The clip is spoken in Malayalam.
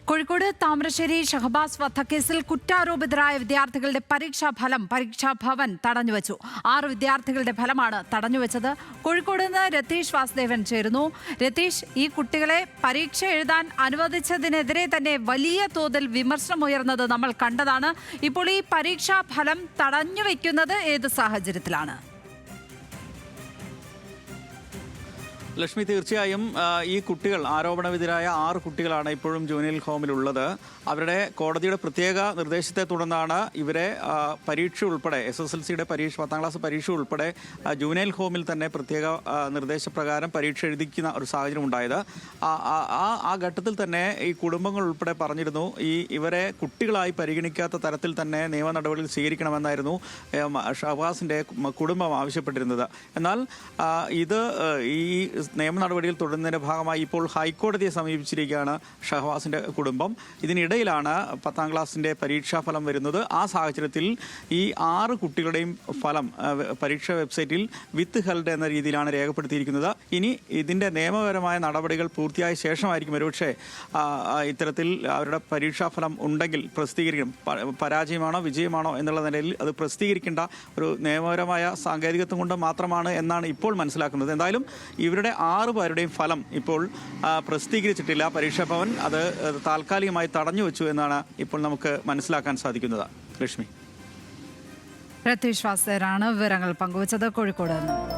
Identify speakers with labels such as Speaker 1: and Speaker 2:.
Speaker 1: കോഴിക്കോട് താമരശ്ശേരി ഷഹബാസ് വധക്കേസിൽ കുറ്റാരോപിതരായ വിദ്യാർത്ഥികളുടെ പരീക്ഷാഭവൻ തടഞ്ഞുവച്ചു. 6 വിദ്യാർത്ഥികളുടെ ഫലമാണ് തടഞ്ഞുവച്ചത്. കോഴിക്കോട് നിന്ന് രതീഷ് വാസുദേവൻ ചേരുന്നു. രതീഷ്, ഈ കുട്ടികളെ പരീക്ഷ എഴുതാൻ അനുവദിച്ചതിനെതിരെ തന്നെ വലിയ തോതിൽ വിമർശനമുയർന്നത് നമ്മൾ കണ്ടതാണ്. ഇപ്പോൾ ഈ പരീക്ഷാഫലം തടഞ്ഞുവെക്കുന്നത് ഏത് സാഹചര്യത്തിലാണ്?
Speaker 2: ലക്ഷ്മി, തീർച്ചയായും ഈ കുട്ടികൾ, ആരോപണവിധേയരായ 6 കുട്ടികളാണ് ഇപ്പോഴും ജുവനൈൽ ഹോമിലുള്ളത്. അവരുടെ കോടതിയുടെ പ്രത്യേക നിർദ്ദേശത്തെ തുടർന്നാണ് ഇവരെ പരീക്ഷ ഉൾപ്പെടെ SSLCയുടെ പരീക്ഷ, 10ാം ക്ലാസ് പരീക്ഷ ഉൾപ്പെടെ ജുവനൈൽ ഹോമിൽ തന്നെ പ്രത്യേക നിർദ്ദേശപ്രകാരം പരീക്ഷ എഴുതിക്കുന്ന ഒരു സാഹചര്യം ഉണ്ടായത്. ആ ഘട്ടത്തിൽ തന്നെ ഈ കുടുംബങ്ങൾ ഉൾപ്പെടെ പറഞ്ഞിരുന്നു, ഇവരെ കുട്ടികളായി പരിഗണിക്കാത്ത തരത്തിൽ തന്നെ നിയമ നടപടികൾ സ്വീകരിക്കണമെന്നായിരുന്നു ഷഹബാസിൻ്റെ കുടുംബം ആവശ്യപ്പെട്ടിരുന്നത്. എന്നാൽ ഈ നിയമ നടപടികൾ തുടരുന്നതിൻ്റെ ഭാഗമായി ഇപ്പോൾ ഹൈക്കോടതിയെ സമീപിച്ചിരിക്കുകയാണ് ഷഹബാസിൻ്റെ കുടുംബം. ഇതിനിടയിലാണ് 10ാം ക്ലാസ്സിൻ്റെ പരീക്ഷാഫലം വരുന്നത്. ആ സാഹചര്യത്തിൽ ഈ 6 കുട്ടികളുടെയും ഫലം പരീക്ഷാ വെബ്സൈറ്റിൽ വിത്ത് ഹെൽഡ് എന്ന രീതിയിലാണ് രേഖപ്പെടുത്തിയിരിക്കുന്നത്. ഇനി ഇതിൻ്റെ നിയമപരമായ നടപടികൾ പൂർത്തിയായ ശേഷമായിരിക്കും ഒരുപക്ഷെ ഇത്തരത്തിൽ അവരുടെ പരീക്ഷാഫലം ഉണ്ടെങ്കിൽ പ്രസിദ്ധീകരിക്കണം. പരാജയമാണോ വിജയമാണോ എന്നുള്ള നിലയിൽ അത് പ്രസിദ്ധീകരിക്കേണ്ട ഒരു നിയമപരമായ സാങ്കേതികത്വം കൊണ്ട് മാത്രമാണ് എന്നാണ് ഇപ്പോൾ മനസ്സിലാക്കുന്നത്. എന്തായാലും ഇവരുടെ 6 പേരുടെയും ഫലം ഇപ്പോൾ പ്രസിദ്ധീകരിച്ചിട്ടില്ല. പരീക്ഷാഭവൻ അത് താൽക്കാലികമായി തടഞ്ഞു വെച്ചു എന്നാണ് ഇപ്പോൾ നമുക്ക് മനസ്സിലാക്കാൻ സാധിക്കുന്നത്. ലക്ഷ്മി,
Speaker 1: രതീഷ് വാസുദേവനാണ് വിവരങ്ങൾ പങ്കുവച്ചത് കോഴിക്കോട് നിന്ന്.